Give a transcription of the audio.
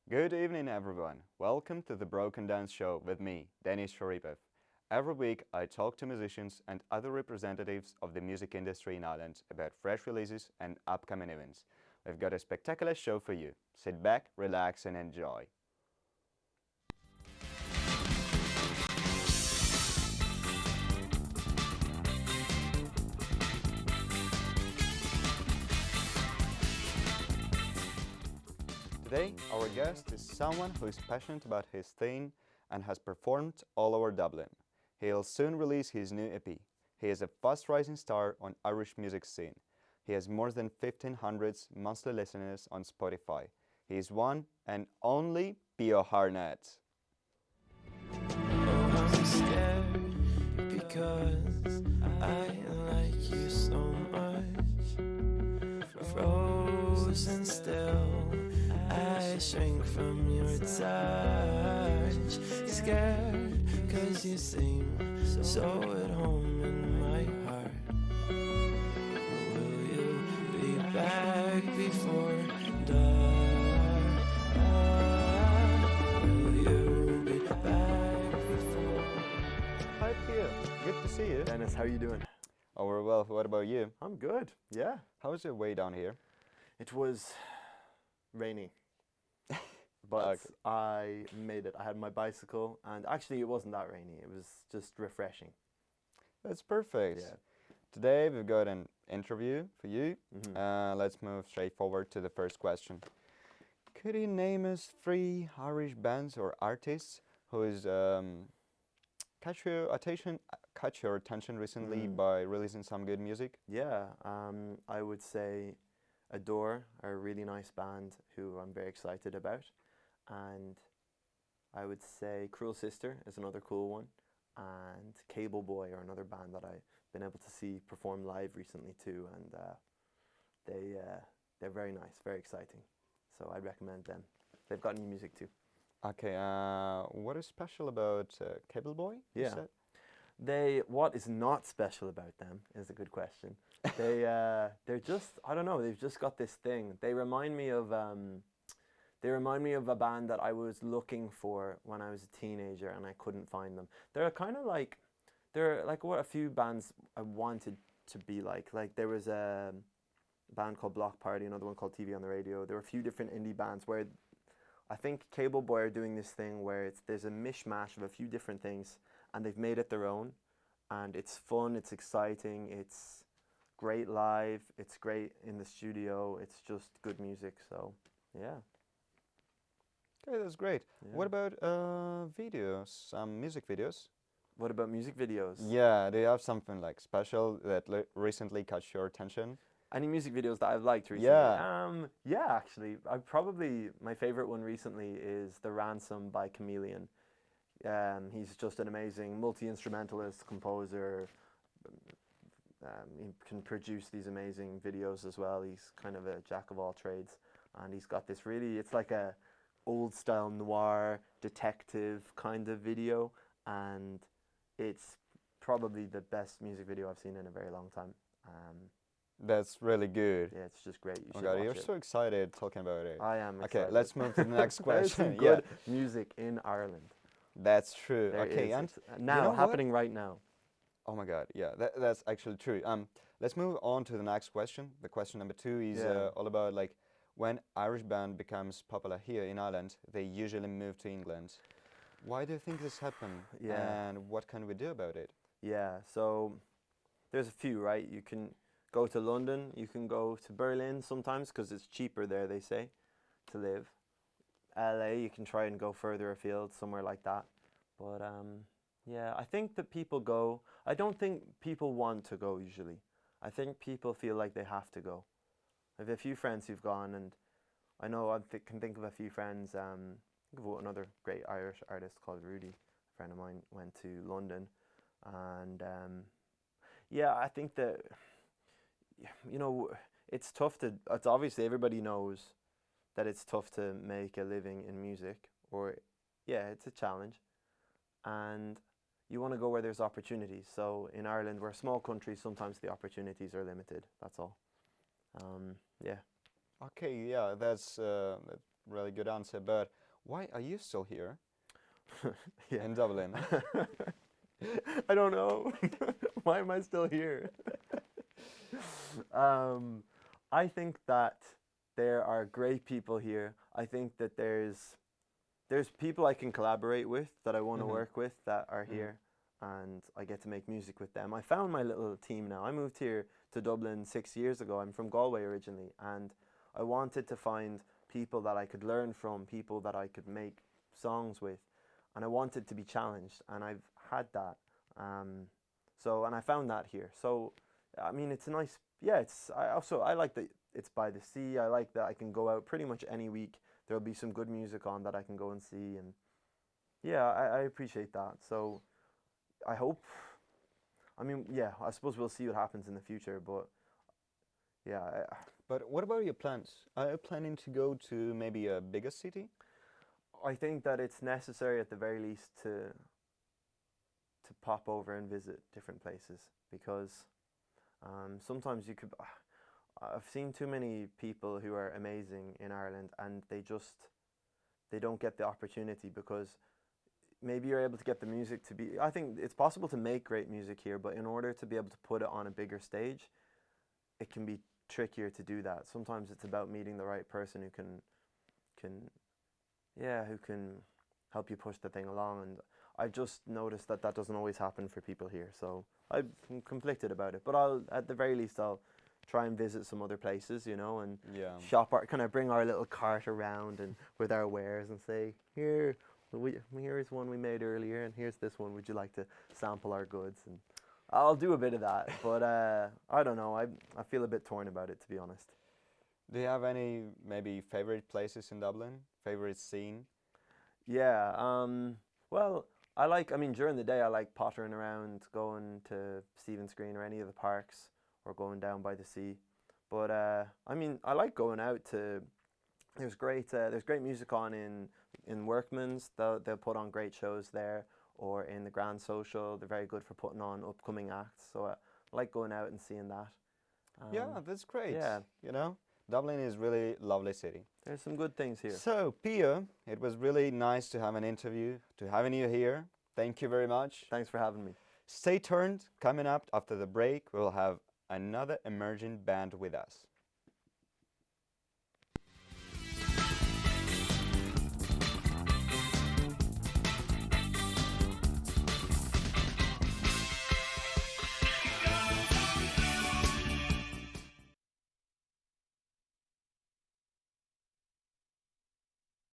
Good evening, everyone. Welcome to the Broken Dance Show with me, Denis Sharipov. Every week, I talk to musicians and other representatives of the music industry in Ireland about fresh releases and upcoming events. We've got a spectacular show for you. Sit back, relax, and enjoy. Today, our guest is someone who is passionate about his thing and has performed all over Dublin. He'll soon release his new EP. He is a fast rising star on Irish music scene. He has more than 1,500 monthly listeners on Spotify. He is one and only Pio Hartnett. I'm scared because I like you so much. Frozen still, I shrink from your touch. Scared cause you seem so at home in my heart. Will you be back before dark? Will you be back before? Hi Pio, good to see you. Dennis, how are you doing? Oh, we're well. What about you? I'm good, yeah. How was your way down here? It was rainy, but Okay. I made it. I had my bicycle, and actually it wasn't that rainy. It was just refreshing. That's perfect. Yeah. Today we've got an interview for you. Mhm. Let's move straight forward to the first question. Could you name us 3 Irish bands or artists who's catch your attention recently by releasing some good music? Yeah, I would say Adore are a really nice band who I'm very excited about. And I would say Cruel Sister is another cool one. And Cable Boy are another band that I've been able to see perform live recently too. And they're very nice, very exciting. So I'd recommend them. They've got new music too. Okay, what is special about Cable Boy? you Yeah. said? What is not special about them is a good question. They're just, I don't know, they've just got this thing. They remind me of a band that I was looking for when I was a teenager and I couldn't find them. They're like what a few bands I wanted to be like. Like there was a band called Block Party, another one called TV on the Radio. There were a few different indie bands where I think Cable Boy are doing this thing where there's a mishmash of a few different things and they've made it their own, and it's fun, it's exciting, it's great live, it's great in the studio, it's just good music, so yeah. Okay, that's great. Yeah. What about videos, some music videos? What about music videos? Yeah, do you have something like special that recently caught your attention? Any music videos that I've liked recently? Yeah. Yeah, actually, my favorite one recently is The Ransom by Chameleon. He's just an amazing multi-instrumentalist, composer. He can produce these amazing videos as well. He's kind of a jack of all trades, and he's got this it's like a old style noir detective kind of video, and it's probably the best music video I've seen in a very long time. That's really good. Yeah, it's just great. You Oh should God, watch you're it. so excited talking about it. I am Okay, excited. let's move to the next There's some question. good Yeah, music in Ireland. that's true. There Okay, is. and It's now you know happening right now. Oh my God, yeah, that's actually true. Let's move on to the next question. The question number 2 is Yeah. all about like when Irish band becomes popular here in Ireland, they usually move to England. Why do you think this happened? Yeah. And what can we do about it? Yeah, so there's a few, right? You can go to London, you can go to Berlin sometimes because it's cheaper there, they say, to live. LA, you can try and go further afield, somewhere like that. But yeah, I think that people go. I don't think people want to go usually. I think people feel like they have to go. I have a few friends who've gone, and I know can think of a few friends. Think of another great Irish artist called Rudy. A friend of mine went to London, and yeah, I think that it's tough to. It's obviously everybody knows that it's tough to make a living in music, or yeah, it's a challenge, and you want to go where there's opportunities. So in Ireland, we're a small country, sometimes the opportunities are limited. That's all. Yeah. Okay, yeah, that's really good answer. But why are you still here Yeah. in Dublin? I don't know. Why am I still here? I think that there are great people here. I think that there's people I can collaborate with that I want to work with that are here, and I get to make music with them. I found my little team now. I moved here to Dublin 6 years ago. I'm from Galway originally, and I wanted to find people that I could learn from, people that I could make songs with, and I wanted to be challenged, and I've had that. And I found that here. So, I mean, it's a nice. Yeah, I like that it's by the sea. I like that I can go out pretty much any week. There'll be some good music on that I can go and see, and yeah, I appreciate that. So I hope. I mean, yeah, I suppose we'll see what happens in the future, but yeah. But what about your plans? Are you planning to go to maybe a bigger city? I think that it's necessary at the very least to pop over and visit different places, because sometimes you could. I've seen too many people who are amazing in Ireland, and they don't get the opportunity because maybe you're able to get the music to be. I think it's possible to make great music here, but in order to be able to put it on a bigger stage, it can be trickier to do that. Sometimes it's about meeting the right person who can help you push the thing along, and I've just noticed that doesn't always happen for people here. So I'm conflicted about it, but at the very least I'll try and visit some other places, and shop kind of bring our little cart around and with our wares and say, here's one we made earlier, and here's this one. Would you like to sample our goods? And I'll do a bit of that, but I don't know. I feel a bit torn about it, to be honest. Do you have any maybe favorite places in Dublin? Favorite scene? Yeah. Well, during the day I like pottering around, going to Stephen's Green or any of the parks, or going down by the sea. But I like going out to. There's great music on in Workman's. They'll put on great shows there, or in the Grand Social. They're very good for putting on upcoming acts. So I like going out and seeing that. Yeah, that's great. Yeah. Dublin is really lovely city. There's some good things here. So, Pio, it was really nice to have an interview, to having you here. Thank you very much. Thanks for having me. Stay tuned. Coming up after the break, we'll have another emerging band with us.